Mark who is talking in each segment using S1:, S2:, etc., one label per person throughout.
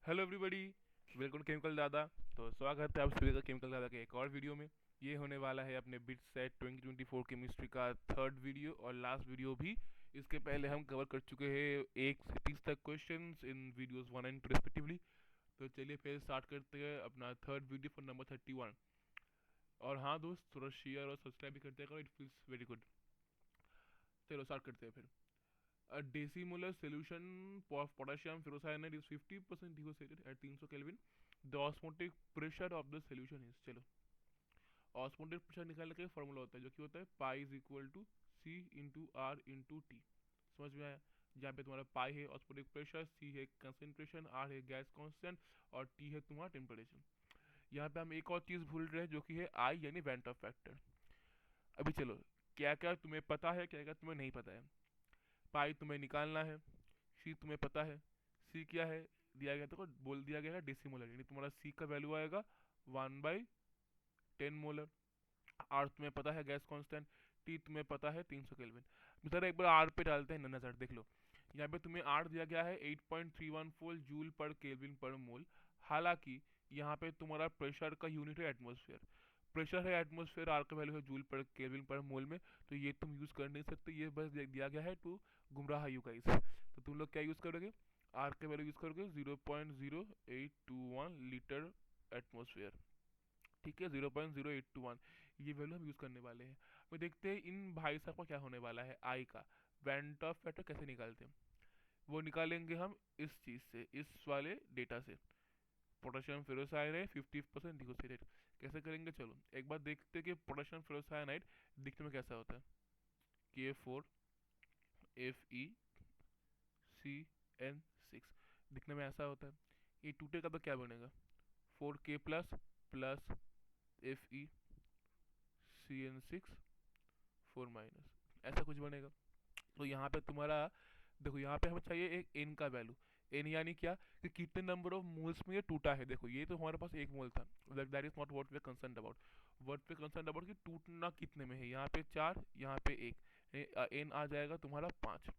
S1: Hello everybody, welcome to chemical Dada. तो स्वागत है आप सभी का केमिकल दादा के एक और वीडियो में। ये होने वाला है अपने बिट सेट 2024 केमिस्ट्री का थर्ड वीडियो और लास्ट वीडियो भी। इसके पहले हम कवर कर चुके हैं 1 से 30 तक questions in videos 1 and 2 respectively. तो चलिए फिर स्टार्ट करते हैं अपना थर्ड वीडियो फॉर नंबर 31। और हाँ दोस्त, थोड़ा शेयर और सब्सक्राइब भी करते करो, इट फील्स वेरी गुड। चलो स्टार्ट करते हैं फिर। A decimolar solution of potassium ferrocyanide is 50% dewasated at 300 Kelvin. The osmotic pressure of the solution is, चलो ऑस्मोटिक प्रेशर निकालने का फॉर्मूला होता है जो कि होता है pi is equal to C into R into T. समझ में आया? जहाँ पे तुम्हारा पाई है ऑस्मोटिक प्रेशर, सी है कंसेंट्रेशन, आर है गैस कांस्टेंट और टी है तुम्हारा टेम्परेचर। यहाँ पे हम एक और चीज़ भूल रहे हैं जो कि है आई यानी वेंट ऑफ फैक्टर। अभी चलो, क्या क्या तुम्हें पता है, क्या क्या तुम्हें नहीं पता है। पाई तुम्हें निकालना है, सी तुम्हें पता है। सी क्या है, दिया गया तो बोल दिया गया है डेसिमोलर, यानी तुम्हारा सी का वैल्यू आएगा 1/10 मोलर। आर तुम्हें पता है गैस कांस्टेंट, टी तुम्हें पता है 300 केल्विन। जरा एक बार आर पे डालते हैं नजर, देख लो। यहाँ पे तुम्हें आर दिया गया है 8.314 जूल पर केल्विन पर मोल। हालांकि यहाँ पे तुम्हारा प्रेशर का यूनिट है एटमोसफेयर। प्रेशर है एटमोसफेयर, आर का वैल्यू है जूल पर केल्विन पर मोल में। तो ये तुम यूज कर नहीं सकते, ये बस दिया गया है टू गुमराह यू गाइस। तो तुम लोग क्या यूज करोगे? आर के वैल्यू यूज करोगे 0.0821 लीटर एटमोसफेयर। ठीक है, 0.0821 ये वैल्यू हम यूज करने वाले हैं। तो देखते हैं इन भाई साहब का क्या होने वाला है। आई का वेंट ऑफ फैक्टर कैसे निकालते हैं, वो निकालेंगे हम इस चीज से, इस वाले डेटा से। पोटेशियम फेरोसाइनाइड 50% डिगोसिलेट कैसे करेंगे, चलो एक बार देखते हैं कि पोटेशियम फेरोसाइनाइड दिखने में कैसा होता है। Ke4Fe6 दिखने में ऐसा होता है। ये टूटेगा तो क्या बनेगा? 4K plus plus Fe CN6 4 minus, ऐसा कुछ बनेगा। तो यहाँ पे तुम्हारा देखो, यहाँ पे हमें चाहिए एक एन का वैल्यू। एन यानी क्या, कि कितने नंबर ऑफ मोल्स में ये टूटा है। देखो ये तो हमारे पास एक मोल था, that is not what we are concern about. What we concern about कि टूटना कितने में है। यहाँ पे 4, यहाँ पे 1, एन आ जाएगा तुम्हारा 5।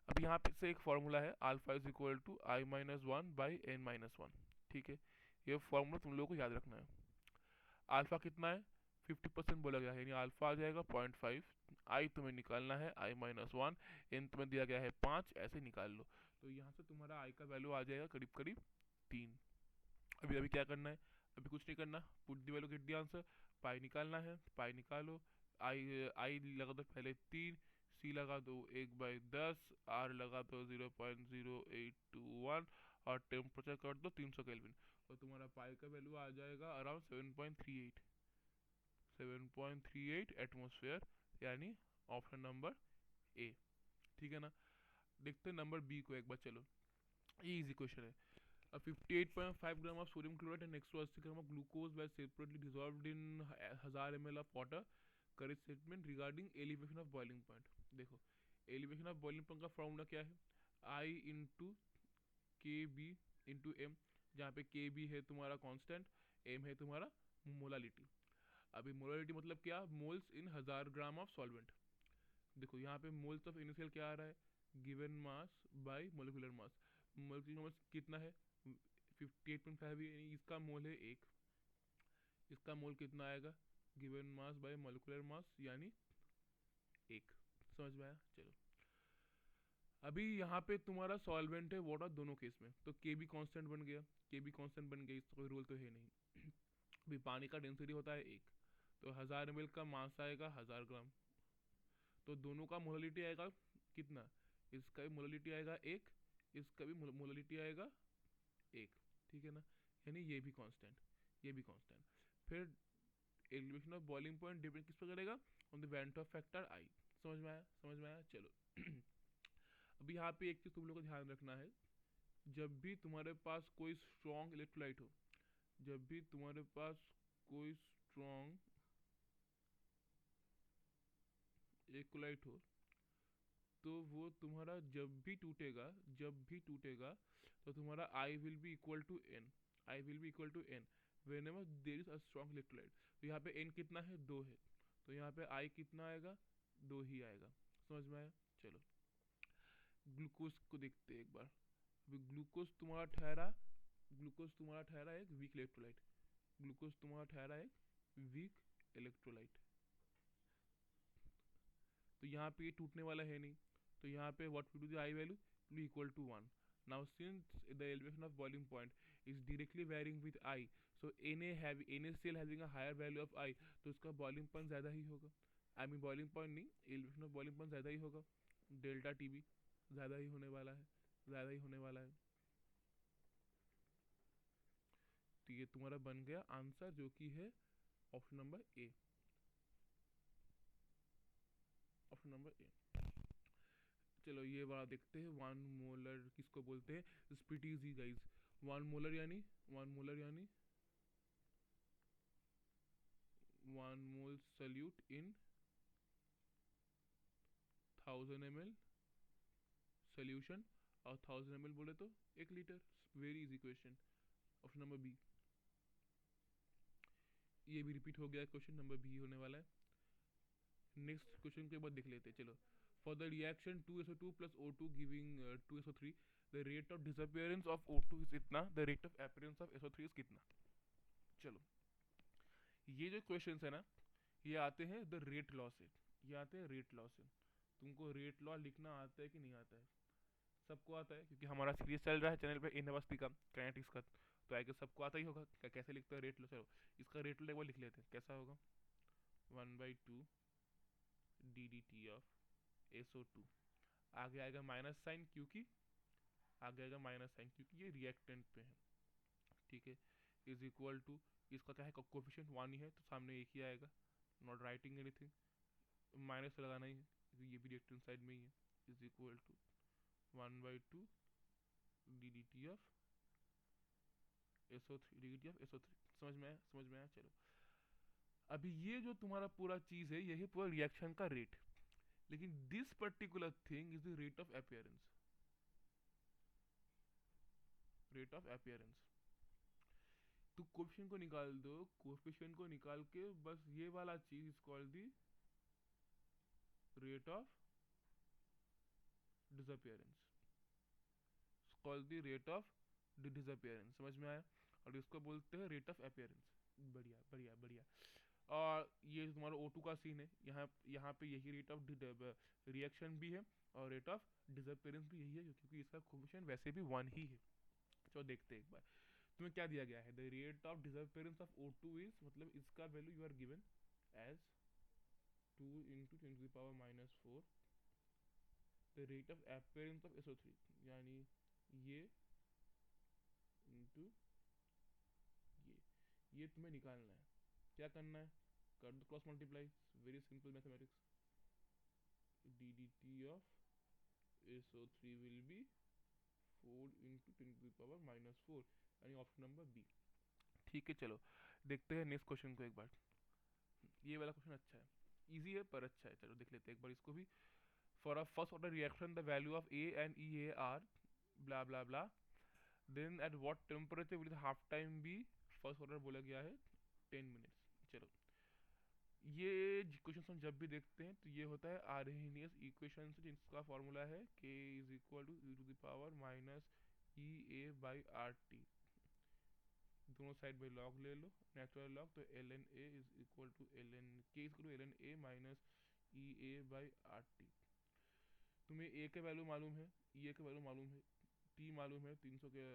S1: अब यहाँ पे से एक फॉर्मूला है, alpha is equal to I-1/n-1। ठीक है, ये फॉर्मूला तुम लोगों को याद रखना है। अल्फा कितना है? 50% बोला गया है, यानी अल्फा आ जाएगा 0.5। आई तुम्हें निकालना है I-1, एन तुम्हें दिया गया है 5, ऐसे निकाल लो। तो यहाँ से तुम्हारा आई का वैल्यू आ जाएगा करीब करीब 3। अभी अभी क्या करना है? अभी कुछ नहीं करना, put the value, get the answer. Pi निकालना है, पाई निकालो। आई आई लगा दो पहले 3, सी लगा दो 1/10, आर लगा दो 0.0821 और टेम्परेचर कर दो 300 केल्विन। और तुम्हारा पाई का वैल्यू आ जाएगा अराउंड 7.38। 7.38 एटमोसफेयर, यानी ऑप्शन नंबर ए। ठीक है ना? देखते हैं नंबर बी को एक बार, चलो। ये इजी क्वेश्चन है। 58.5 ग्राम of sodium chloride and next to 80 gram of glucose were separately dissolved in 1000 ml of water. Correct statement regarding elevation of boiling point। देखो, elevation of boiling point का formula क्या है? I into के B into M, जहाँ पे के B है तुम्हारा कांस्टेंट, एम है तुम्हारा मोलालिटी। अभी मोलालिटी मतलब क्या? Moles in 1000 gram of solvent. देखो यहाँ पे मोल्स ऑफ इनिशियल क्या आ रहा है? Given mass by molecular mass. Molecular mass कितना है? 58.5, यानी इसका मोल है 1। इसका मोल कितना आएगा? Given mass by molecular mass यानी 1। समझ में आया? चलो, अभी यहाँ पे तुम्हारा सॉल्वेंट है वाटर दोनों केस में, तो के बी कॉन्स्टेंट बन गया। के बी कॉन्स्टेंट बन गया, इसका कोई रूल तो है नहीं। अभी पानी का डेंसिटी होता है 1, तो 1000 ml का मास आएगा 1000 ग्राम। तो दोनों का मोलालिटी आएगा कितना? इसका भी मोलालिटी आएगा 1, इसका भी मोलालिटी आएगा 1। ठीक है ना? यानी ये भी कांस्टेंट, ये भी कांस्टेंट। फिर elevation of boiling point depend किस पर करेगा? On the went of factor I. समझ में आया? समझ में आया? चलो। अभी यहाँ पे एक चीज तुम लोग को ध्यान रखना है। जब भी तुम्हारे पास कोई स्ट्रॉन्ग इलेक्ट्रोलाइट हो, जब भी तुम्हारे पास कोई स्ट्रॉन्ग इलेक्ट्रोलाइट हो, तो वो तुम्हारा जब भी टूटेगा, जब भी टूटेगा, तो तुम्हारा i will be equal to n. I will be equal to n whenever there is a strong electrolyte. तो यहाँ पे एन कितना है? 2 है। तो यहाँ पे आई कितना आएगा? 2 ही आएगा। समझ में आया? चलो, ग्लूकोज को देखते हैं एक बार। अभी ग्लूकोज तुम्हारा ठहरा ग्लूकोज तुम्हारा ठहरा एक वीक इलेक्ट्रोलाइट, ग्लूकोज तुम्हारा ठहरा एक वीक इलेक्ट्रोलाइट। तो यहाँ पे ये टूटने वाला है नहीं, तो यहाँ पे what will be the I value, will equal to 1। Now since the elevation of boiling point is directly varying with I, so NaCl having a higher value of I, तो उसका बॉइलिंग पॉइंट ज़्यादा ही होगा। I mean boiling point नहीं, elevation of boiling point ज़्यादा ही होगा, delta T भी ज़्यादा ही होने वाला है, ज़्यादा ही होने वाला है। तो ये तुम्हारा बन गया आंसर, जो कि है option number A, option number A. चलो ये वाला देखते हैं, 1 मोलर किसको बोलते हैं, स्प्लिट इजी गाइज। 1 मोलर यानी 1 मोलर यानी 1 mole solute in 1000 ml solution, और 1000 ml बोले तो 1 litre. Very easy question, option number B. ये भी रिपीट हो गया, क्वेश्चन नंबर बी होने वाला है। नेक्स्ट क्वेश्चन के बाद देख लेते हैं। चलो, for the reaction 2SO2 plus O2 giving 2SO3, the rate of disappearance of O2 is इतना, the rate of appearance of SO3 is कितना। चलो, ये जो क्वेश्चन है ना, ये आते हैं द रेट लॉ से, ये आते हैं रेट लॉ से। तुमको रेट लॉ लिखना आता है कि नहीं आता है? सबको आता है, क्योंकि हमारा सीरीज चल रहा है चैनल पे इनवर्सिटी का, काइनेटिक्स का, तो आगे सबको आता ही होगा। कैसे लिखते हैं रेट लॉ? चलो इसका रेट लॉ एक बार लिख लेते हैं, कैसा होगा। 1/2 DDT ऑफ SO2, आगे आएगा माइनस साइन, क्योंकि आगे आएगा माइनस साइन क्योंकि ये रिएक्टेंट पे है, ठीक है। इज इक्वल टू, इसका क्या है, कोफिशिएंट 1 ही है, तो सामने एक ही आएगा, नॉट राइटिंग एनीथिंग, माइनस लगाना ही है क्योंकि ये भी रिएक्टेंट साइड में ही है। Is equal to 1/2 DDT of SO3, DDT of SO3। समझ में आया, समझ में आया। चलो, अभी ये जो तुम्हारा पूरा चीज है, यही पूरा रिएक्शन का रेट, लेकिन this particular thing is the rate of appearance, rate of appearance. तो कोफिशिएंट को निकाल दो, कोफिशिएंट को निकाल के बस ये वाला चीज is called the rate of disappearance, called the rate of disappearance. समझ में आया? और इसको बोलते हैं रेट ऑफ अपीयरेंस। बढ़िया बढ़िया बढ़िया। और ये तुम्हारा O2 का सीन है, यहाँ यहाँ पे यही रेट ऑफ रिएक्शन भी है और रेट ऑफ डिसअपियरेंस भी यही है, क्योंकि इसका कोफिशिएंट वैसे भी 1 ही है। चलो देखते हैं एक बार, तुम्हें क्या दिया गया है। The rate of disappearance of O2 is, मतलब इसका value you are given as 2 × 10⁻⁻⁴, the rate of appearance of SO3, यानी ये इंटू ये तुम्हें निकालना है। क्या करना है, कर दो cross multiply, very simple mathematics. DDT of SO3 will be 4 × 10⁻⁻⁴, यानी ऑप्शन नंबर बी। ठीक है, चलो देखते हैं नेक्स्ट क्वेश्चन को एक बार। ये वाला क्वेश्चन अच्छा है, इजी है पर अच्छा है। चलो देख लेते हैं एक बार इसको भी। For a first order reaction the value of A and EA are blah blah blah, then at what temperature will half time be, first order बोला गया है 10 मिनट्स। चलो, ये क्वेश्चन हम जब भी देखते हैं तो ये होता है आर्हेनियस इक्वेशन से, जिसका फॉर्मूला है K is equal to e⁻⁻⁻ दोनों साइड में लॉग ले लो, नेचुरल लॉग, तो ln A is equal to ln A minus E⁻RT। तुम्हें A के वैल्यू मालूम है, E के वैल्यू मालूम है, T मालूम है 300 के,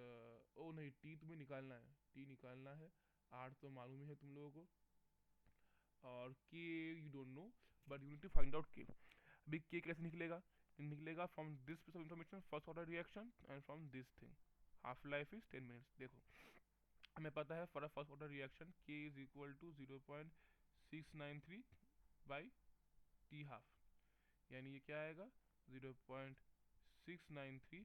S1: ओ नहीं, T तुम्हें निकालना है, T निकालना है, R तो मालूम ही है तुम लोगों को, और K you don't know, but you need to find out K। अभी K कैसे निकलेगा? निकलेगा from this piece of information, first order reaction, and from this thing, half life is 10 minutes. देखो, हमें पता है for a first order reaction K is equal to 0.693 by T half, यानी ये क्या आएगा 0.693,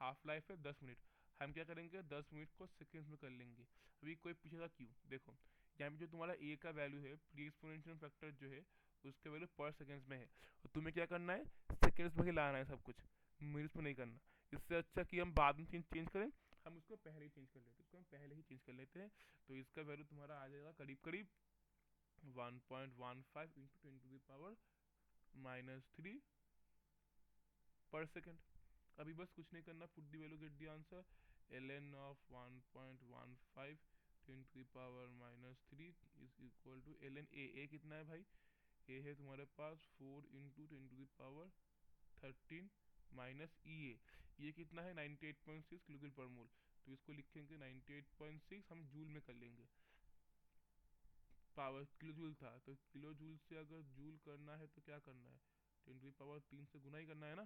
S1: हाफ लाइफ है 10 मिनट। हम क्या करेंगे, 10 मिनट को सेकेंड्स में कर लेंगे। अभी कोई पूछेगा क्यों, देखो यहाँ पे जो तुम्हारा A का वैल्यू है, प्री एक्सपोनेंशियल फैक्टर जो है उसका वैल्यू पर सेकेंड्स में है, और तुम्हें क्या करना है, सेकेंड्स में ही लाना है सब कुछ, मिनट्स में नहीं करना। इससे अच्छा कि हम बाद में चेंज करें, हम उसको पहले ही चेंज कर लेते हैं, इसको हम पहले ही चेंज कर लेते हैं। तो इसका वैल्यू तुम्हारा आ जाएगा करीब करीब 1.15 × 10⁻³ पर सेकेंड। अभी बस कुछ नहीं करना, put the value, get the answer. ln of 1.15 10 to the power -3 is equal to ln a कितना है भाई, a है तुम्हारे पास 4 into 10 to the power 13 minus ये कितना है 98.6 किलो जूल पर मोल। तो इसको लिखेंगे 98.6, हम जूल में कर लेंगे, पावर किलो जूल था तो किलो जूल से अगर जूल करना है तो क्या करना है, 10 टू द पावर 3 से गुना ही करना है ना।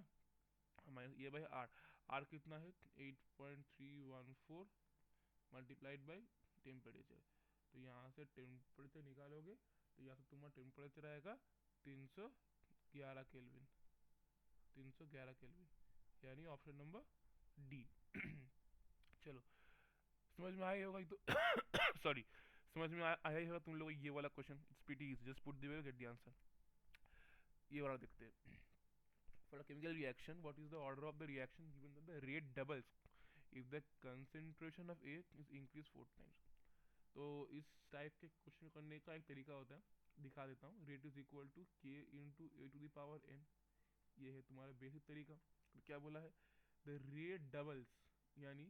S1: हमारे ये भाई आर कितना है 8.314 मल्टीप्लाइड बाई टेम्परेचर। तो यहाँ से टेम्परेचर निकालोगे तो यहाँ से तुम्हारा टेम्परेचर आएगा 311 केल्विन, 311 केल्विन, यानी ऑप्शन नंबर डी। चलो समझ में आया होगा तो सॉरी, समझ में आया ही होगा तुम लोग ये वाला question, it's pretty easy, just put the way gate the answer. ये वाला देखते हैं। For a chemical reaction, what is the order of the reaction given that the rate doubles if the concentration of A is increased 4 times? तो इस type के question करने का एक तरीका होता है, दिखा देता हूँ। Rate is equal to k into A to the power n, ये है तुम्हारा बेसिक तरीका। तो क्या बोला है, द रेट डबल्स, यानी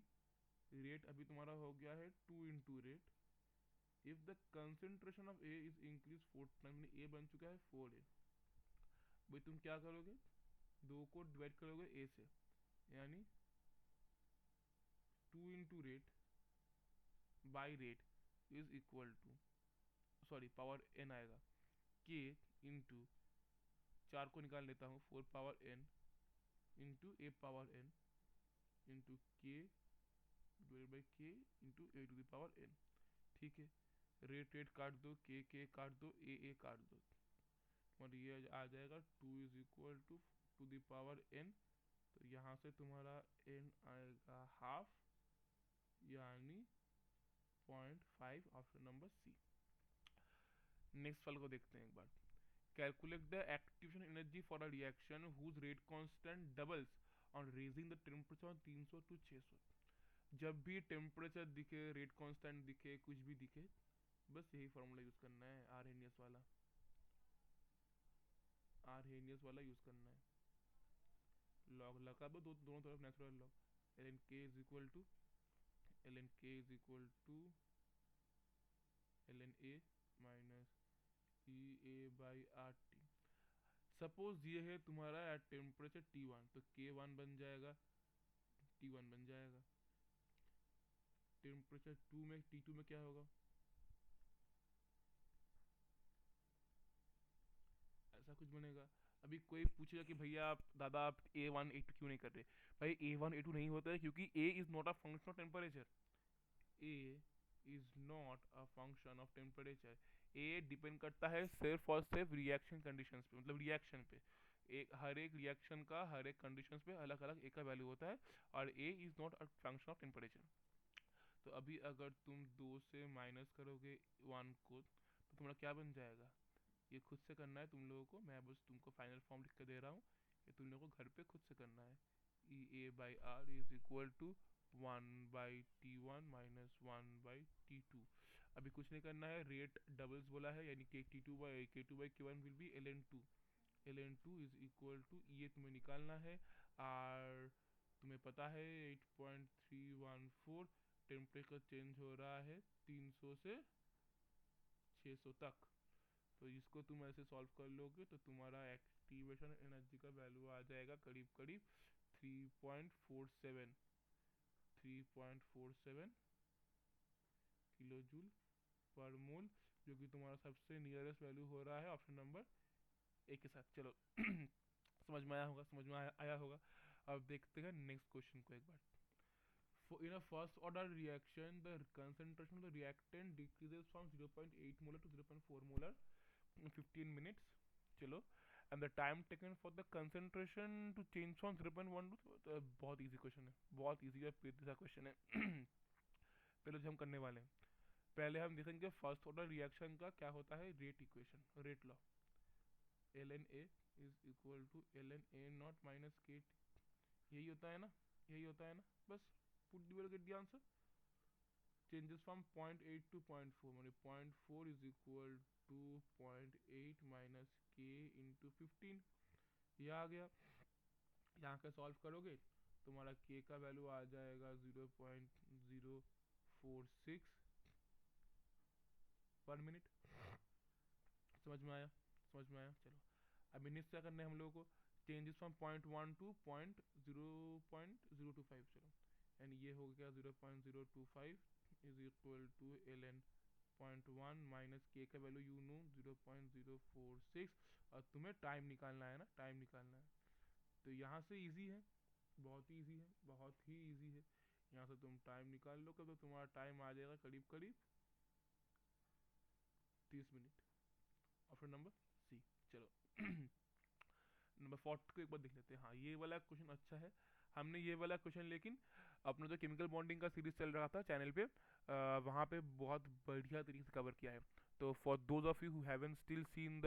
S1: रेट अभी तुम्हारा हो गया है 2 into rate, if the concentration of A is increase 4 time, A बन चुका है 4A। भाई तुम क्या करोगे, दो को डिवाइड करोगे ए से, यानी 2 into rate by rate is equal to, sorry power n आएगा, के इंटू 4 को निकाल लेता हूँ 4 power n into a power n into k divide by k into A to the power n. ठीक है, रेट काट दो, के काट दो, ए काट दो, और ये आ जाएगा 2 is equal to two the power n. तो यहाँ से तुम्हारा एन आएगा हाफ, यानी 0.5, ऑप्शन नंबर सी। नेक्स्ट वाले को देखते हैं एक बार। Calculate the activation energy for a reaction whose rate constant doubles on raising the temperature 300 to 600। जब भी टेम्परेचर दिखे, रेट कांस्टेंट दिखे, कुछ भी दिखे, बस यही फॉर्मूला यूज करना है, आरहेनियस वाला, आरहेनियस वाला यूज करना है। लॉग लगा दो दोनों तरफ natural log, ln k is equal to ln k is equal to ln a minus E A by R T. Suppose ये है तुम्हारा एट टेम्परेचर T1, तो K1 बन जाएगा, T1 बन जाएगा। टेम्परेचर T2 में क्या होगा, ऐसा कुछ बनेगा। अभी कोई पूछेगा कि भैया आप दादा आप A1 A2 क्यों नहीं कर रहे, भाई A1 A2 नहीं होता है क्योंकि A is not a function of temperature, A is not a function of temperature. A depend करता है सिर्फ और सिर्फ रिएक्शन कंडीशंस पे, मतलब रिएक्शन पे, एक हर एक रिएक्शन का हर एक कंडीशंस पे अलग अलग ए का वैल्यू होता है, और A is not a function of temperature. तो अभी अगर तुम 2 से माइनस करोगे 1 को तो तुम्हारा क्या बन जाएगा, ये खुद से करना है तुम लोगों को, मैं बस तुमको फाइनल फॉर्म लिख के दे रहा हूँ, ये तुम लोगों को घर पे खुद से करना है। E A by R is equal to 1/T1 minus 1/T2। अभी कुछ नहीं करना है, रेट डबल्स बोला है, यानी k K2/K1 will be ln2 is equal to, ये तुम्हें निकालना है, आर तुम्हें पता है 8.314, टेम्परेचर चेंज हो रहा है 300 से 600 तक। तो इसको तुम ऐसे सॉल्व कर लोगे तो तुम्हारा एक्टिवेशन एनर्जी का वैल्यू आ जाएगा करीब करीब 3.47 किलो जूल पर मोल, जो कि तुम्हारा सबसे नियरेस्ट वैल्यू हो रहा है ऑप्शन नंबर ए के साथ। चलो समझ में आया होगा, समझ में आया होगा। अब देखते हैं नेक्स्ट क्वेश्चन को एक बार। In a first order reaction, the concentration of the reactant decreases from 0.8 molar to 0.4 molar in 15 minutes. चलो, and the time taken for the concentration to change from 0.1 to बहुत easy question है, बहुत easy है, पेट सा question है। पहले जो हम करने वाले हैं, पहले हम देखेंगे फर्स्ट ऑर्डर रिएक्शन का क्या होता है, rate equation, rate law, ln a is equal to ln a naught minus k, यही होता है ना, यही होता है ना, बस put the get the answer. Changes from 0.8 to 0.4, माने 0.4 is equal to 0.8 minus k into 15, यह आ गया। यहाँ का सॉल्व करोगे तुम्हारा के का वैल्यू आ जाएगा 0.046 पर मिनट। समझ में आया? समझ में आया। चलो अब इनिस क्या करना है हम लोगों को, चेंजेस फ्रॉम 0.1 टू 0.25। चलो एंड ये हो गया 0.025 is equal to ln 0.1 minus k का वैल्यू यू नो 0.046 और तुम्हें टाइम निकालना है ना, टाइम निकालना है। तो यहाँ से इजी है, बहुत ही इजी है, बहुत ही इजी है। यहाँ से तुम टाइम निकाल लो, तो तुम्हारा टाइम आ जाएगा करीब करीब 30 मिनट। Option number C. चलो नंबर 40 को एक बार देख लेते हैं। हाँ ये वाला क्वेश्चन अच्छा है। हमने ये वाला क्वेश्चन लेकिन अपना जो केमिकल बॉन्डिंग का सीरीज चल रहा था चैनल पे, वहाँ पे बहुत बढ़िया तरीके से कवर किया है। तो for those of you who haven't still seen the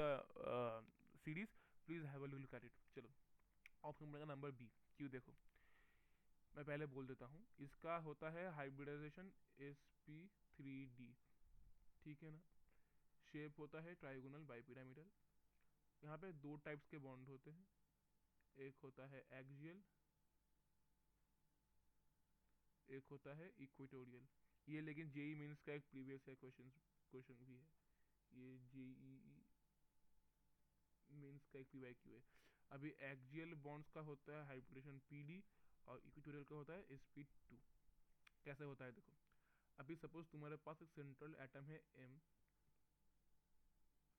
S1: series, please have a look at it. चलो ऑप्शन नंबर बी, क्यों देखो मैं पहले बोल देता हूँ, इसका होता है हाइब्रिडाइजेशन sp3d, ठीक है ना। शेप होता है ट्राइगोनल बाइपिरामिडल। यहाँ पे दो टाइप्स के बॉन्ड होते हैं, एक होता है एक्सियल, एक होता है इक्वेटोरियल। ये लेकिन जेई मीन्स का एक प्रीवियस है क्वेश्चन भी है, ये जेई मीन्स का एक पीवाईक्यू है। अभी एक्सियल बॉन्ड्स का होता है हाइब्रिडेशन पीडी और इक्वेटोरियल का होता है sp2। कैसे होता है देखो, अभी सपोज तुम्हारे पास एक सेंट्रल एटम है m,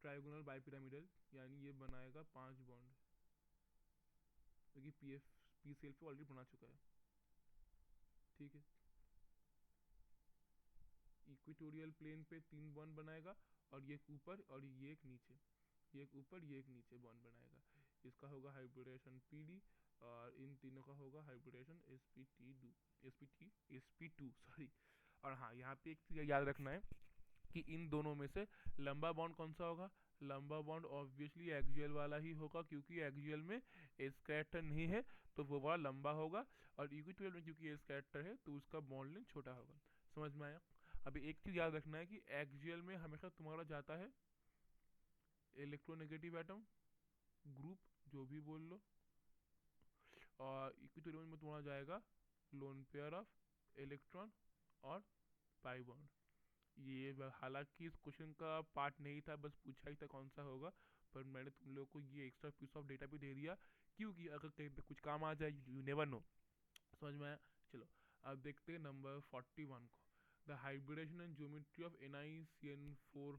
S1: ट्राइगोनल बाइपिरामिडल, यानी ये बनाएगा 5 बॉन्ड, क्योंकि पी सी एल पे ऑलरेडी बना चुका है, ठीक है। इक्वेटोरियल प्लेन पे 3 बॉन्ड बनाएगा और ये एक ऊपर और ये एक नीचे, ये एक ऊपर ये एक नीचे बॉन्ड बनाएगा। इसका होगा हाइब्रिडेशन पीडी और इन तीनों का होगा हाइब्रिडेशन sp2 सॉरी। और हाँ यहाँ पे एक चीज याद रखना है कि इन दोनों में से लंबा बॉन्ड कौन सा होगा, लंबा बॉन्ड ऑब्वियसली एक्सियल वाला ही होगा, क्योंकि एक्सियल में एस कैरेक्टर नहीं है तो वो वाला लंबा होगा, और इक्वेटोरियल में क्योंकि एस कैरेक्टर है तो उसका बॉन्ड लेंथ छोटा होगा। समझ में आया? अभी एक चीज याद रखना है कि एक्सियल में हमेशा तुम्हारा जाता है इलेक्ट्रोनेगेटिव एटम ग्रुप, जो भी बोल लो, और इक्वेटोरियल में तुम्हारा जाएगा लोन पेयर ऑफ इलेक्ट्रॉन और पाई बॉन्ड। ये हालांकि इस क्वेश्चन का पार्ट नहीं था, बस पूछा ही था कौन सा होगा, पर मैंने तुम लोग को ये एक्स्ट्रा पीस ऑफ डेटा भी दे दिया, क्योंकि अगर कहीं पे कुछ काम आ जाए, यू नेवर नो। समझ में आया? चलो अब देखते हैं नंबर 41 को, the hybridization and geometry of NiCN4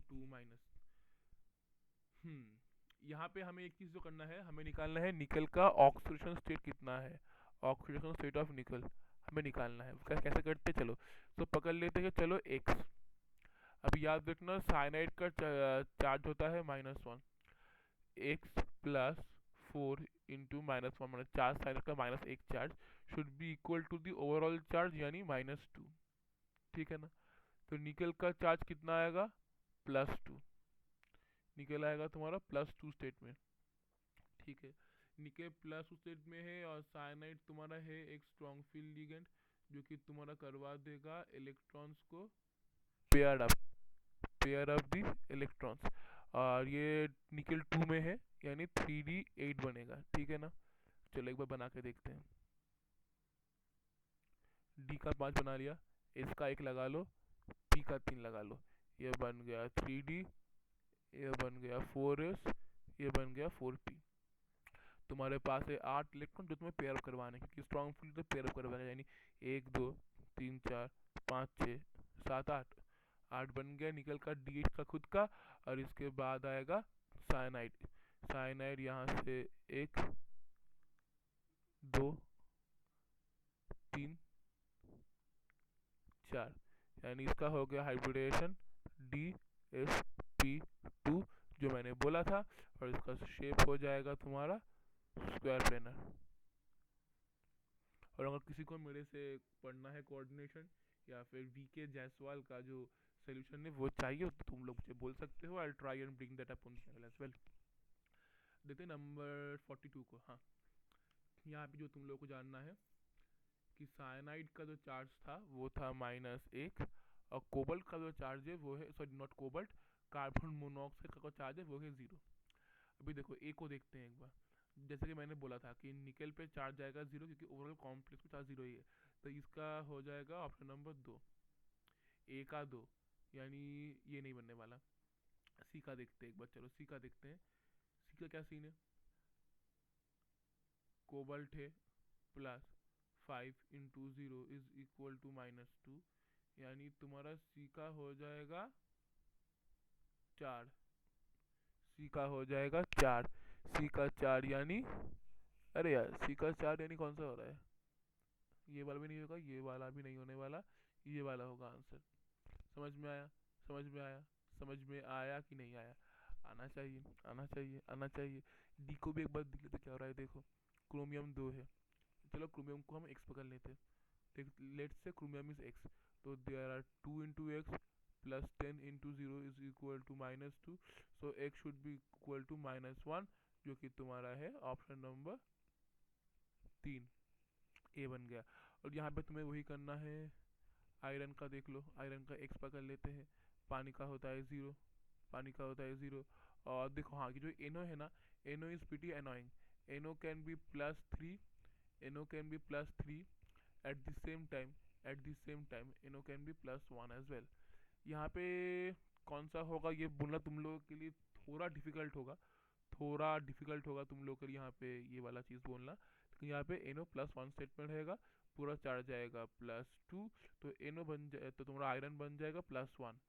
S1: 2-। यहाँ पे हमें एक चीज जो करना है, हमें निकालना है निकल का ऑक्सीडेशन स्टेट कितना है, ऑक्सीडेशन स्टेट ऑफ निकल हमें निकालना है। कैसे करते हैं, चलो तो पकड़ लेते हैं, चलो एक्स। अभी याद रखना साइनाइड का चार्ज होता है -1, एक्स प्लस 4 इंटू -1, मतलब चार्ज साइनाइड का -1 charge should be equal to the overall charge यानी -2, ठीक है ना। तो निकल का चार्ज कितना आएगा, +2, निकल आएगा तुम्हारा +2 स्टेट में, ठीक है। निकल +2 स्टेट में है और साइनाइड तुम्हारा है एक स्ट्रॉन्ग फील्ड लिगेंड, जो कि तुम्हारा करवा देगा इलेक्ट्रॉन्स को पेयर अप दी इलेक्ट्रॉन्स, और ये निकल 2 में है यानी 3d8 बनेगा, ठीक है ना। चलो एक बार बना के देखते हैं। डी का 5 बना लिया, इसका 1 लगा लो, पी का 3 लगा लो, ये बन गया 3d, ये बन गया 4s, ये बन गया 4p। तुम्हारे पास है 8 इलेक्ट्रॉन जो तुम्हें पेयर अप करवाने, क्योंकि स्ट्रॉन्ग फील्ड तो पेयर अप करवाना, यानी 1 2 3 4 5 6 7 8, 8 बन गया निकल का D8 का खुद का, और इसके बाद आएगा साइनाइड। साइनाइड यहाँ से 1 2 3 4, यानी इसका हो गया हाइब्रिडेशन DsP2 जो मैंने बोला था, और इसका शेप हो जाएगा तुम्हारा स्क्वायर प्लेनर। और अगर किसी को मेरे से पढ़ना है कोऑर्डिनेशन या फिर वीके जायसवाल का जो सोल्यूशन है वो चाहिए, तो तुम लोग मुझे बोल सकते हो, I try and bring that up on channel as well. देते नंबर 42 को। हाँ यहाँ पे जो तुम लोग को जानना है कि साइनाइड का जो चार्ज था वो था -1, और कोबल्ट का जो चार्ज है वो है, sorry not cobalt, carbon monoxide का चार्ज है वो है 0। अभी देखो ए को देखते हैं एक बार, जैसे कि मैंने बोला था कि निकल पे चार्ज जाएगा जीरो, क्योंकि ओवरऑल कॉम्प्लेक्स में चार्ज जीरो ही है। तो इसका हो जाएगा ऑप्शन नंबर दो, ए का दो, यानी ये नहीं बनने वाला। सी का देखते हैं एक बार, चलो सी का देखते हैं। सी का क्या सीन है, कोबल्ट है प्लस 5 × 0 इज इक्वल टू -2, यानी तुम्हारा सी का हो जाएगा 4। सी का हो जाएगा 4, सी का 4 यानी, अरे यार सी का 4 यानी कौन सा हो रहा है, ये वाला भी नहीं होगा, ये वाला भी नहीं होने वाला, ये वाला होगा आंसर। समझ में आया, समझ में आया, समझ में आया कि नहीं आया? आना चाहिए, आना चाहिए, आना चाहिए। डी को भी एक बार देख लेते क्या हो रहा है, देखो क्रोमियम 2 है, चलो क्रोमियम को हम एक्स पकड़ लेते हैं। Let's say chromium is x, तो there are 2 × x plus 10 × 0 is equal to -2, so x should be equal to -1, जो कि तुम्हारा है ऑप्शन नंबर 3, ए बन गया। और यहाँ पे तुम्हें वही करना है, आयरन का देख लो, आयरन का एक्स पकड़ लेते हैं, पानी का होता है 0, पानी का होता है 0। और देखो हाँ, कि जो एनो है ना, N O is pretty annoying, N O can be +3, N O can be +3 at the same time, at the same time N O can be +1 as well. यहाँ पे कौन सा होगा ये बोलना तुम लोगों के लिए थोड़ा डिफिकल्ट होगा, थोड़ा डिफिकल्ट होगा तुम लोग के लिए यहाँ पे ये वाला चीज़ बोलना, लेकिन यहाँ पे एनो +1 स्टेट में रहेगा, पूरा चार्ज जाएगा +2, तो एनो बन जाए तो तुम्हारा आयरन बन जाएगा +1,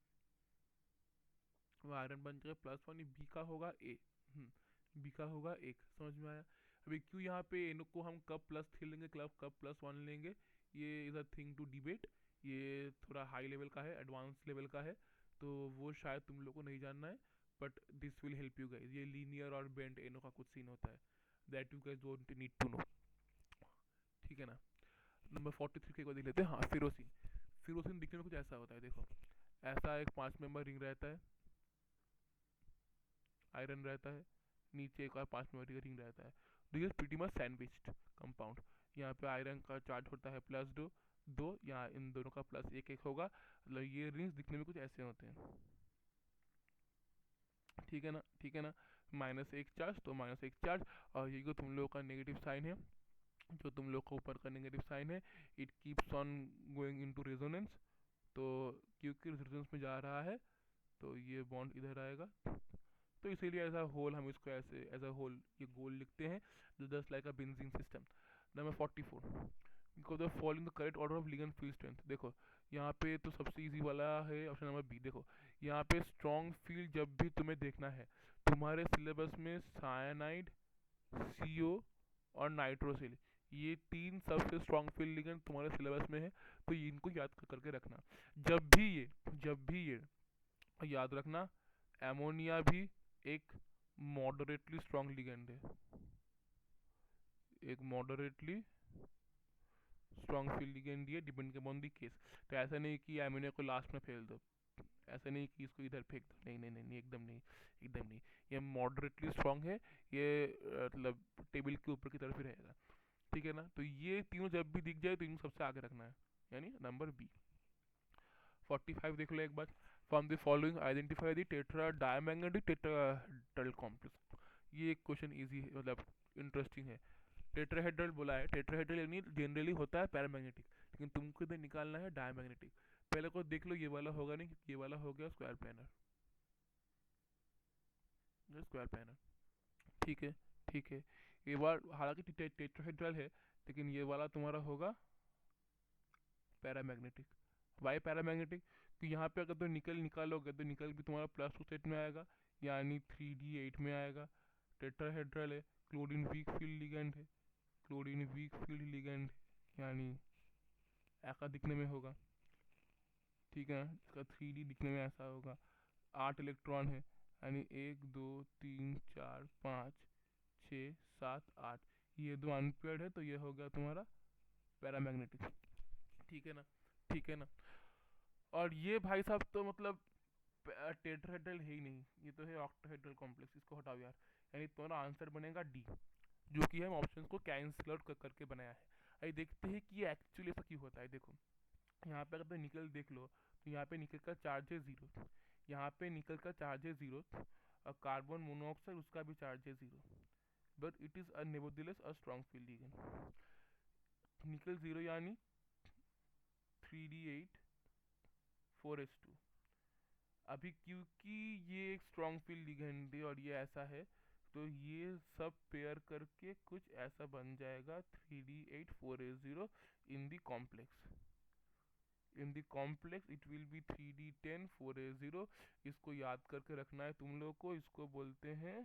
S1: वो आयरन बन जाएगा +1, ये बी का होगा ए, बी का होगा 1, समझ में आया? अभी क्यों यहाँ पे एनो को हम कब +3 लेंगे, कब +1 लेंगे, ये is a thing to debate, ये थोड़ा हाई लेवल का है, एडवांस लेवल का है, तो वो शायद तुम लोग को नहीं जानना है, but this will help you guys. ये लीनियर और बेंड एनो का कुछ सीन होता है, that you guys don't need to know, ठीक है ना? नंबर 43 के को देख लेते हैं। हाँ, फिरोसिन। फिरोसिन दिखने में कुछ ऐसा होता है, देखो ऐसा एक 5 मेंबर रिंग रहता है, आयरन रहता है, नीचे एक और 5 मेंबर रिंग रहता है, this is pretty much sandwiched compound. यहाँ पे आयरन का चार्ज होता है +2, यहाँ इन दोनों का +1 होगा, मतलब ये रिंग्स दिखने में कुछ ऐसे होते हैं, ठीक है ना, ठीक है ना? -1 चार्ज तो -1 चार्ज, और ये जो तुम लोगों का नेगेटिव साइन है, जो तुम लोग का ऊपर का नेगेटिव साइन है, it keeps on going into resonance, तो क्योंकि रेजोनेंस में जा रहा है तो ये बॉन्ड इधर आएगा, तो इसीलिए एज अ होल हम इसको ऐसे एज अ होल ये गोल लिखते हैं, just like a benzene system. Number 44, because of following the correct order of ligand field strength. देखो यहाँ पे तो सबसे इजी वाला है ऑप्शन नंबर बी। देखो यहाँ पे स्ट्रॉन्ग फील्ड जब भी तुम्हें देखना है, तुम्हारे सिलेबस में साइनाइड, सीओ और नाइट्रोसिल, ये 3 सबसे स्ट्रॉन्ग फील्ड लिगेंड तुम्हारे सिलेबस में है, तो इनको याद करके रखना। जब भी ये याद रखना, एमोनिया भी एक मॉडरेटली स्ट्रॉन्ग लिगेंड है, एक मॉडरेटली स्ट्रॉन्ग फील्ड लिगेंड है, डिपेंड अपॉन दी केस। तो ऐसा नहीं कि एमोनिया को लास्ट में फेल दो, ऐसा नहीं कि इसको इधर फेंक दो, नहीं नहीं नहीं नहीं, एकदम नहीं, एकदम नहीं। ये मॉडरेटली स्ट्रॉन्ग है, ये मतलब टेबल के ऊपर की तरफ ही रहेगा, ठीक है ना? तो ये तीनों जब भी दिख जाए तो इनको सबसे आगे रखना है, यानी नंबर बी। 45 देख लो एक बार। From the following identify the tetra diamagnetic tetrahedral complex. ये एक क्वेश्चन इजी है, मतलब इंटरेस्टिंग है। टेट्राहेड्रल बोला है, टेट्राहेड्रल यानी जनरली होता है पैरामैग्नेटिक, लेकिन तुमको इधर निकालना है डायमैग्नेटिक। पहले को देख लो, ये वाला होगा नहीं, ये वाला हो गया स्क्वायर प्लानर, स्क्वायर प्लानर, ठीक है, ठीक है। ये बार हालांकि टेट्राहेड्रल है, लेकिन ये वाला तुम्हारा होगा पैरामैग्नेटिक। Y paramagnetic? तो यहाँ पे अगर तो निकल निकालोगे तो निकल भी तुम्हारा +2 सेट में आएगा, यानी 3d8 में आएगा। टेट्राहेड्रल है, क्लोरीन वीक फील्ड लिगेंड है, क्लोरीन वीक फील्ड लिगेंड, यानी ऐसा दिखने में होगा, ठीक है। इसका 3d दिखने में ऐसा होगा। 8 इलेक्ट्रॉन है, यानी 1 2 3 4 5 6 7 8, ये दो अनपेयर्ड है, तो ये हो गया तुम्हारा पैरामैग्नेटिक, ठीक है ना, ठीक है ना? और ये भाई साहब तो मतलब टेट्राहेड्रल है ही नहीं, ये तो है ऑक्टाहेड्रल कॉम्प्लेक्स, इसको हटाओ यार। यानी तुम्हारा आंसर बनेगा डी, जो कि हम ऑप्शंस को कैंसिल आउट करके बनाया है। अभी देखते हैं कि ये एक्चुअली ऐसा क्यों होता है। देखो यहाँ पे अगर तो निकल देख लो, तो यहाँ पे निकल का चार्ज है 0, यहाँ पे निकल का चार्ज है 0, और कार्बन मोनोऑक्साइड उसका भी चार्ज है 0, but it is a nevertheless a strong field ligand. निकल 0 यानी 3d8 4s2। अभी क्योंकि ये एक स्ट्रॉन्ग फील्ड लिगेंड है और ये ऐसा है, तो ये सब पेयर करके कुछ ऐसा बन जाएगा 3d8 4s0 in the complex. In the complex it will be 3d10 4s0। इसको याद करके रखना है तुम लोग को। इसको बोलते हैं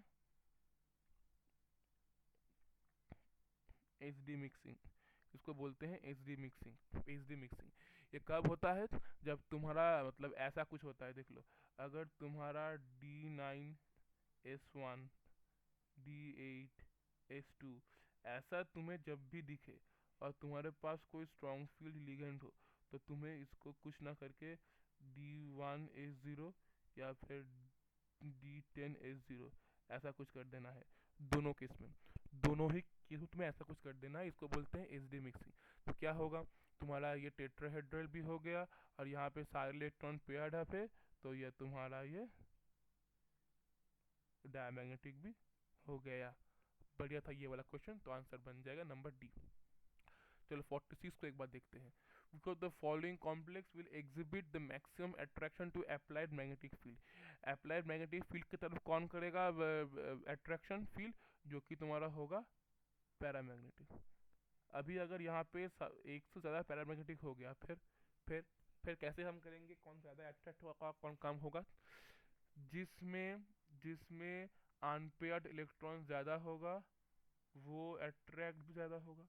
S1: एचडी मिक्सिंग। इसको बोलते हैं एचडी मिक्सिंग। एचडी मिक्सिंग ये कब होता है? जब तुम्हारा मतलब ऐसा कुछ होता है, देख लो। अगर तुम्हारा D9S1 D8S2 ऐसा तुम्हें जब भी दिखे और तुम्हारे पास कोई स्ट्रॉन्ग फील्ड लिगेंड हो, तो तुम्हें इसको कुछ ना करके D1S0 या फिर D10S0 ऐसा कुछ कर देना है। दोनों केस में, दोनों ही केस में तुम्हें ऐसा कुछ कर देना है। इसको बोलते हैं एचडी मिक्सिंग। तो क्या होगा, तुम्हारा ये टेट्राहेड्रल भी हो गया और यहाँ पे सारे इलेक्ट्रॉन पेयर्ड अप है, तो ये तुम्हारा ये डायमैग्नेटिक भी हो गया। बढ़िया था ये वाला क्वेश्चन, तो आंसर बन जाएगा नंबर डी। चलो 46 को एक बार देखते हैं। Because the following complex will exhibit the maximum attraction to applied magnetic field. Applied magnetic field की तरफ कौन करेगा अट्रैक्शन फील्ड? जो कि तुम्हारा होगा पैरामैग्नेटिक। अभी अगर यहाँ पे एक से ज़्यादा पैरामैग्नेटिक हो गया, फिर कैसे हम करेंगे? कौन ज़्यादा अट्रैक्ट होगा, कौन कम होगा? जिसमें जिसमें अनपेयर्ड इलेक्ट्रॉन ज़्यादा होगा वो अट्रैक्ट भी ज़्यादा होगा।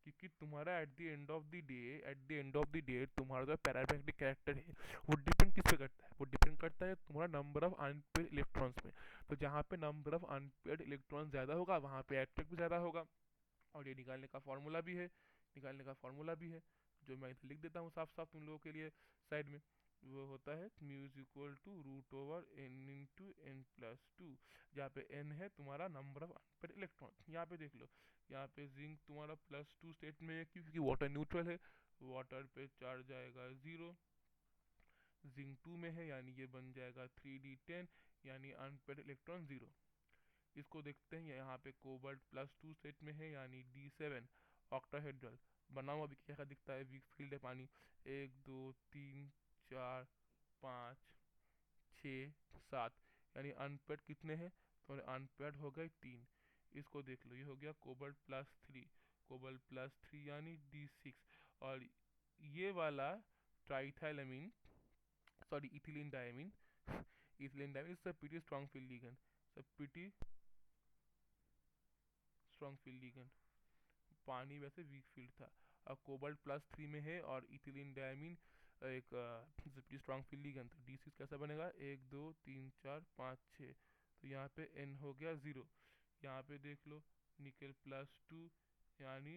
S1: क्योंकि तुम्हारा at the end of the day तुम्हारा जो पैरामैग्नेटिक कैरेक्टर है वो डिपेंड किस पे करता है? वो डिपेंड करता है तुम्हारा नंबर ऑफ अनपेयर्ड इलेक्ट्रॉन्स में। तो जहाँ पे नंबर ऑफ अनपेयर्ड इलेक्ट्रॉन ज़्यादा होगा वहाँ पे अट्रैक्ट भी ज़्यादा होगा। और ये निकालने का फॉर्मूला भी है, जो मैं इधर लिख देता हूँ साफ साफ तुम लोगों के लिए साइड में। वो होता है mu is equal to root over n into n plus two, जहाँ पे एन है तुम्हारा नंबर ऑफ अनपेयर्ड इलेक्ट्रॉन। यहाँ पे देख लो, यहाँ पे जिंक तुम्हारा +2 स्टेट में है क्योंकि वाटर न्यूट्रल है। वाटर पे चार्ज जाएगा 0, जिंक 2 में है यानी ये बन जाएगा 3d10 यानी अनपेयर्ड इलेक्ट्रॉन 0। इसको देखते हैं, यहाँ पे कोबाल्ट +2 स्टेट में है यानी D7 ऑक्टाहेड्रल बना हुआ। अभी क्या दिखता है? वीक फील्ड है पानी। 1 2 3 4 5 6 7 यानी अनपेड कितने हैं? तो अनपेड हो गए 3। इसको देख लो, ये हो गया कोबाल्ट +3 यानी D6। और ये वाला triethylamine, sorry ethylene diamine ethylene diamine is pretty strong field ligand, pretty strong field ligand. पानी वैसे वीक फील्ड था। अब कोबाल्ट +3 में है और इथिलीन डायमीन एक स्ट्रॉन्ग फील्ड लिगेंड। तो D6 कैसा बनेगा? 1 2 3 4 5 6। तो यहाँ पे N हो गया 0। यहाँ पे देख लो निकल +2 यानी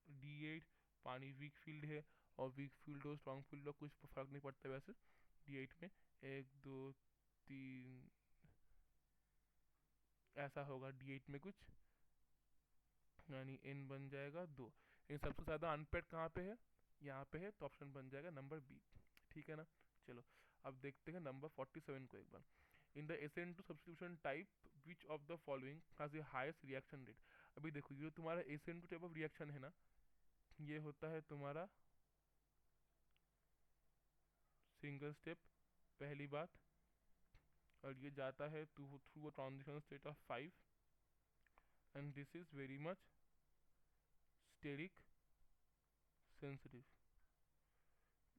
S1: D8। पानी वीक फील्ड है और वीक फील्ड हो स्ट्रॉन्ग फील्ड हो कुछ फर्क नहीं पड़ता वैसे D8 में। 1 2 3 ऐसा होगा D8 में कुछ, यानी n बन जाएगा 2। लेकिन सबसे ज़्यादा अनपेड कहाँ पे है? यहाँ पे है, तो ऑप्शन बन जाएगा नंबर बी। ठीक है ना? चलो अब देखते हैं नंबर 47 को एक बार। In the SN2 substitution type which of the following has the highest reaction rate? अभी देखो ये तुम्हारा SN2 टाइप ऑफ रिएक्शन है ना, ये होता है तुम्हारा सिंगल स्टेप पहली बात, और ये जाता है through a transition state of 5 and this is very much steric sensitive.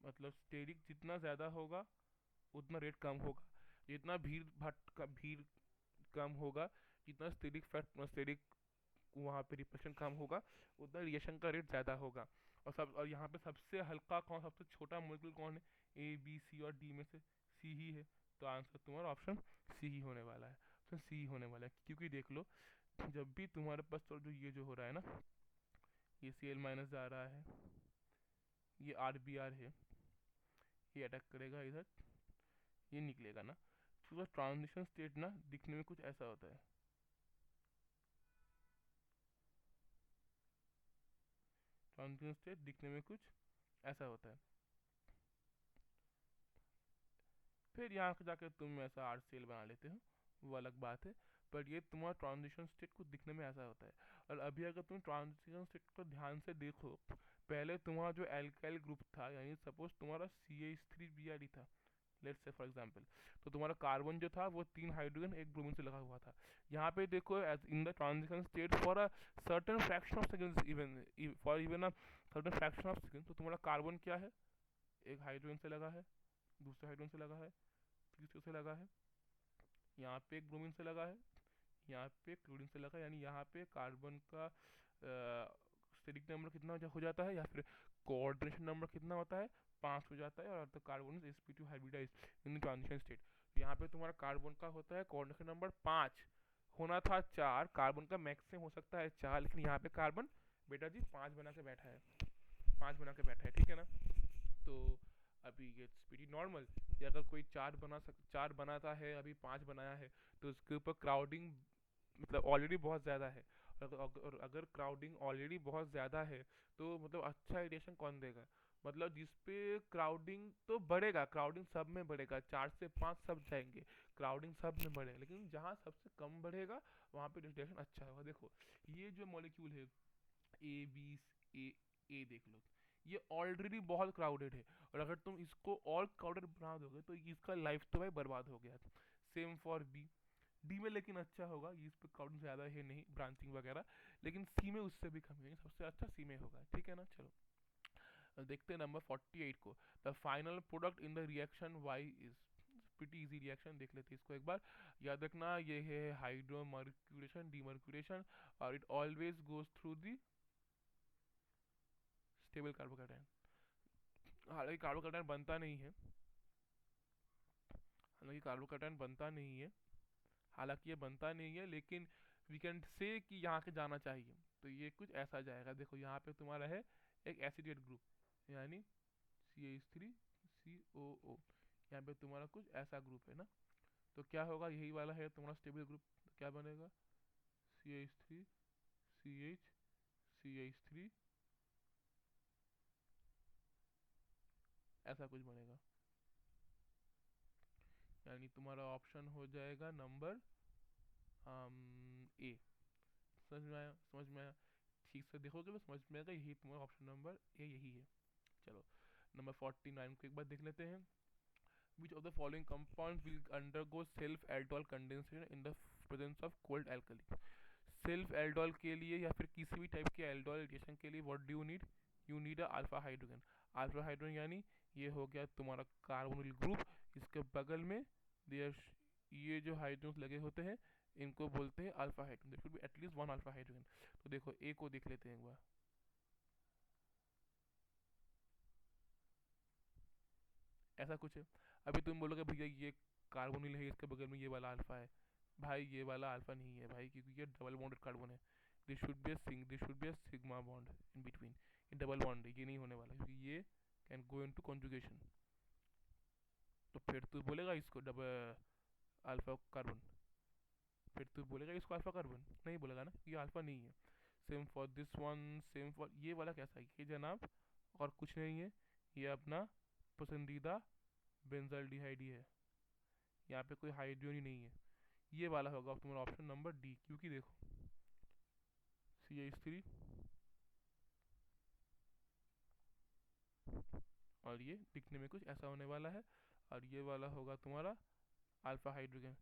S1: मतलब स्टेरिक जितना ज़्यादा होगा उतना रेट कम होगा। जितना भीड़ कम होगा, जितना स्टेरिक वहाँ पे रिपल्शन कम होगा, उतना रिएक्शन का रेट ज़्यादा होगा। और यहाँ पे सबसे हल्का कौन, सबसे छोटा मॉलिक्यूल कौन है? A B C और D में से C ही है। तो आंसर तुम्हारा ऑप्शन C ही होने वाला है। ऑप्शन C ही होने वाला है क्योंकि देख लो, जब भी तुम्हारे पास तो जो हो रहा है ना, ये Cl- जा रहा है, ये RBr है, ये अटैक करेगा इधर, ये निकलेगा ना, तो ट्रांजिशन स्टेट ना दिखने में कुछ ऐसा होता है। ट्रांजिशन स्टेट दिखने में कुछ ऐसा होता है। फिर यहाँ जाकर तुम ऐसा RCl बना लेते हो, वो अलग बात है। पर ये तुम्हारा ट्रांजिशन स्टेट को दिखने में ऐसा होता है। और अभी अगर तुम ट्रांजिशन स्टेट को ध्यान से देखो, पहले तुम्हारा जो एल्काइल ग्रुप था, यानी सपोज तुम्हारा CH3Br था, लेट्स से फॉर एग्जांपल, तो तुम्हारा कार्बन जो था वो 3 हाइड्रोजन एक ब्रोमीन से लगा हुआ था। यहाँ पे देखो in the transition state for a certain fraction of seconds, even for even a certain fraction of second, तो तुम्हारा कार्बन क्या है, एक हाइड्रोजन से लगा है, दूसरे हाइड्रोजन से लगा है, तीसरे से लगा है, यहाँ पे एक ब्रोमीन से लगा है, यहाँ पे क्लोरीन से लगा है, यानी यहाँ पे कार्बन का स्टेरिक नंबर कितना हो जाता है, या फिर कोऑर्डिनेशन नंबर कितना होता है, 5 हो जाता है, और the carbon is sp2 hybridize in transition state. यहाँ पे तुम्हारा कार्बन का होता है कोऑर्डिनेशन नंबर 5, होना था 4, कार्बन का मैक्सिमम हो सकता है 4, लेकिन यहाँ पे कार्बन बेटा जी 5 बना के बैठा है, 5 बना के बैठा है, ठीक है ना। तो अभी ये स्पीडी नॉर्मल, या अगर कोई 4 बनाता है, अभी 5 बनाया है, तो उसके ऊपर क्राउडिंग मतलब ऑलरेडी बहुत ज़्यादा है। और अगर क्राउडिंग ऑलरेडी बहुत ज़्यादा है, तो मतलब अच्छा एडिशन कौन देगा, मतलब जिस पे क्राउडिंग तो बढ़ेगा, क्राउडिंग सब में बढ़ेगा, 4 से 5 सब जाएंगे, क्राउडिंग सब में बढ़ेगा, लेकिन जहाँ सबसे कम बढ़ेगा वहाँ पे डिस्टिलेशन अच्छा होगा। देखो ये जो मॉलिक्यूल है ए देख लो, ये ऑलरेडी बहुत क्राउडेड है, और अगर तुम इसको और क्राउडेड बना दोगे तो इसका लाइफ तो भाई बर्बाद हो गया। सेम फॉर बी, डी में लेकिन अच्छा होगा, ये इस पर क्राउडिंग ज़्यादा है नहीं, ब्रांचिंग वगैरह, लेकिन सी में उससे भी कम है, सबसे अच्छा सी में होगा, ठीक है ना। चलो देखते हैं नंबर 48 को, the final product in the reaction Y is, pretty easy reaction, देख लेते हैं इसको एक बार। याद रखना ये है हाइड्रोमर्क्यूरेशन डीमर्क्यूरेशन, और it always goes through the stable carbocation. हालांकि कार्बोकैटायन बनता नहीं है, हालांकि कार्बोकैटायन बनता नहीं है, हालांकि ये बनता नहीं है, लेकिन वी कैन से कि यहाँ के जाना चाहिए, तो ये कुछ ऐसा जाएगा। देखो यहाँ पे तुम्हारा है एक एसिडेट ग्रुप, यानी CH3COO, यहाँ पे तुम्हारा कुछ ऐसा ग्रुप है ना, तो क्या होगा, यही वाला है तुम्हारा स्टेबल ग्रुप, तो क्या बनेगा CH3 CH CH3, ऐसा कुछ बनेगा, यानी तुम्हारा ऑप्शन हो जाएगा नंबर ए। समझ में आया, समझ में आया, ठीक से देखोगे तो समझ में आएगा, यही तुम्हारा ऑप्शन नंबर ए यही है। चलो नंबर 49 को एक बार देख लेते हैं। Which of the following compounds will undergo self aldol condensation in the presence of cold alkali? Self aldol के लिए या फिर किसी भी टाइप के एल्डोल रिएक्शन के लिए what do you need a alpha hydrogen. Alpha hydrogen यानी ये हो गया तुम्हारा कार्बोनिल ग्रुप, इसके बगल में देयर ये जो हाइड्रोजन लगे होते हैं इनको बोलते हैं alpha hydrogen, there should be एटलीस्ट 1 अल्फा हाइड्रोजन। तो देखो ए को देख लेते हैं एक बार, ऐसा कुछ है। अभी तुम बोलोगे भैया ये कार्बोनिल है, इसके बगल में ये वाला अल्फा है, भाई ये वाला अल्फा नहीं है भाई, क्योंकि ये डबल बॉन्डेड कार्बन है, this should be a sigma bond in between, ये डबल बॉन्ड है, ये नहीं होने वाला, क्योंकि ये कैन गो इनटू कॉन्जुगेशन। तो फिर तू बोलेगा इसको डबल अल्फा कार्बन, फिर तू बोलेगा इसको अल्फा कार्बन, नहीं बोलेगा ना, ये अल्फा नहीं है। Same for this one, same for ये वाला कैसा है, ये जनाब और कुछ नहीं है, ये अपना पसंदीदा बेंजाल्डिहाइड ही है, यहाँ पे कोई हाइड्रोजन ही नहीं है, ये वाला होगा अब तुम्हारा ऑप्शन नंबर डी। क्योंकि देखो CH3 और ये दिखने में कुछ ऐसा होने वाला है, और ये वाला होगा तुम्हारा अल्फा हाइड्रोजन।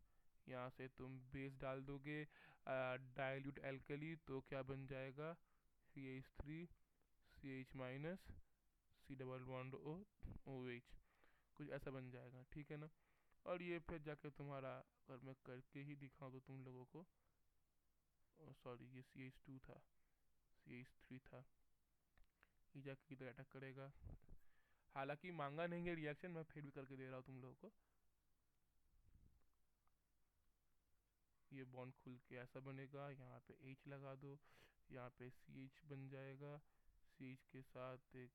S1: यहाँ से तुम बेस डाल दोगे डाइल्यूट एल्कली, तो क्या बन जाएगा CH3 CH minus C double bond OH, कुछ ऐसा बन जाएगा, ठीक है ना। और ये फिर जाके तुम्हारा, अगर मैं करके ही दिखाऊँ तो तुम लोगों को, सॉरी ये CH2 था, CH3 था, ये जाके इधर अटैक करेगा, हालांकि मांगा नहीं है रिएक्शन, मैं फिर भी करके दे रहा हूँ तुम लोगों को। ये बॉन्ड खुल के ऐसा बनेगा, यहाँ पे H लगा दो, यहाँ पे CH बन जाएगा, CH के साथ एक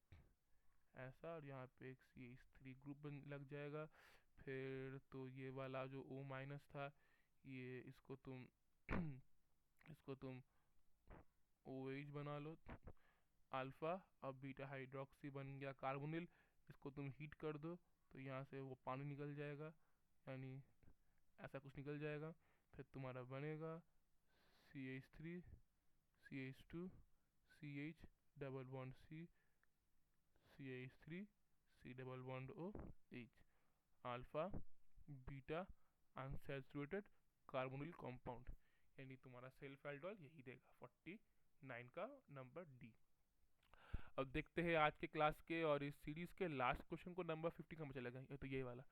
S1: ऐसा, और यहाँ पे एक CH3 ग्रुप बन लग जाएगा। फिर तो ये वाला जो O माइनस था, ये इसको तुम OH बना लो अल्फा, अब बीटा हाइड्रोक्सी बन गया कार्बोनिल, इसको तुम हीट कर दो तो यहाँ से वो पानी निकल जाएगा, यानी ऐसा कुछ निकल जाएगा। फिर तुम्हारा बनेगा CH3 CH2 CH double bond C CH3 C double bond O H alpha beta unsaturated carbonyl compound, यानी तुम्हारा सेल्फ एल्डोल यही देगा 49 का नंबर डी। अब देखते हैं आज के क्लास के और इस सीरीज के लास्ट क्वेश्चन को, नंबर 50 का मुझे लगा ये तो यही वाला।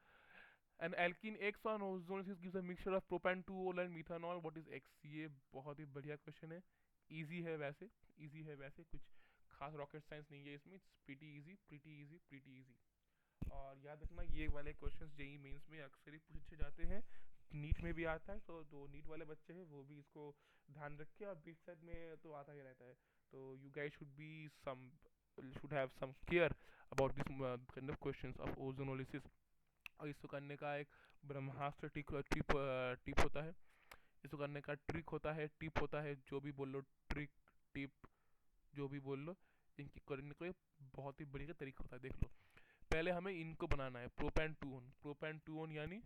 S1: N alkene x on ozonolysis gives a mixture of propane 2-ol and methanol, what is x. ये बहुत ही बढ़िया क्वेश्चन है, इजी है वैसे, इजी है वैसे, कुछ खास रॉकेट साइंस नहीं है इसमें, it's pretty easy pretty easy pretty easy. और याद रखना ये वाले क्वेश्चंस जेई मेंस में अक्सर ही पूछे जाते हैं, नीट में भी आता है, तो जो नीट वाले बच्चे हैं वो भी इसको ध्यान रखें, और बीच साइड में तो आता ही रहता है। तो you guys should be some should have some care about this kind of questions of ozonolysis। और इसको करने का एक ब्रह्मास्त्र टिप होता है, इसको करने का ट्रिक होता है, टिप होता है, जो भी बोल लो, ट्रिक टिप जो भी बोल लो, इनकी करने का बहुत ही बढ़िया तरीका होता है। देख लो, पहले हमें इनको बनाना है, प्रोपेन टू ओन यानी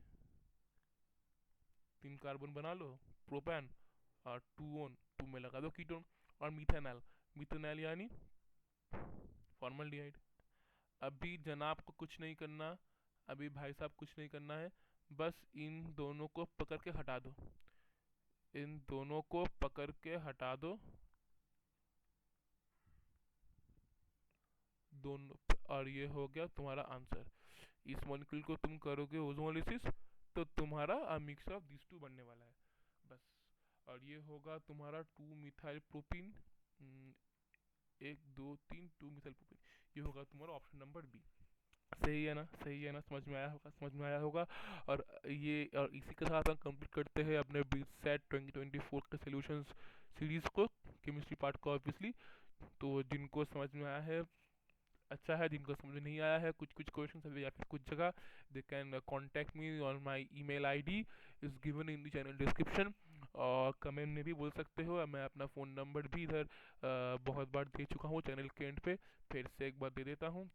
S1: 3 कार्बन बना लो प्रोपेन, और 2 ओन 2 में लगा दो कीटोन, और मिथेनॉल यानी फॉर्मल्डिहाइड। अभी जनाब को कुछ नहीं करना, अभी भाई साहब कुछ नहीं करना है, बस इन दोनों को पकड़ के हटा दो, इन दोनों को पकड़ के हटा दो, दोनों, और ये हो गया तुम्हारा आंसर। इस मॉलिक्यूल को तुम करोगे ओजोनोलिसिस तो तुम्हारा मिक्सचर ऑफ दिस टू बनने वाला है बस। और ये होगा तुम्हारा 2 मिथाइल प्रोपीन, 1 2 3 2 मिथाइल प्रोपीन, ये होगा तुम्हारा ऑप्शन नंबर बी। सही है ना, सही है ना, समझ में आया होगा, समझ में आया होगा। और ये, और इसी के साथ हम कंप्लीट करते हैं अपने बीसेट 2024 के सॉल्यूशंस सीरीज को, केमिस्ट्री पार्ट को ऑब्वियसली। तो जिनको समझ में आया है अच्छा है, जिनको समझ में नहीं आया है कुछ कुछ क्वेश्चन या फिर कुछ जगह, they can contact me on my email ID is given in the channel description, और कमेंट में भी बोल सकते हो। मैं अपना फ़ोन नंबर भी इधर बहुत बार दे चुका हूँ चैनल के एंड पे, फिर से एक बार दे देता हूँ।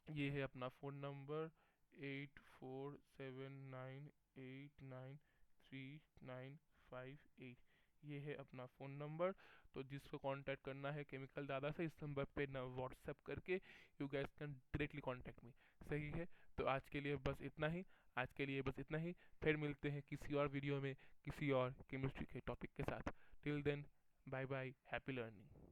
S1: ये है अपना फ़ोन नंबर 8479893958, ये है अपना फ़ोन नंबर। तो जिसको कांटेक्ट करना है केमिकल दादा से, इस नंबर पे ना व्हाट्सएप करके you gas can directly contact me. सही है, तो आज के लिए बस इतना ही, आज के लिए बस इतना ही। फिर मिलते हैं किसी और वीडियो में किसी और केमिस्ट्री के टॉपिक के साथ। Till then, bye bye, happy learning.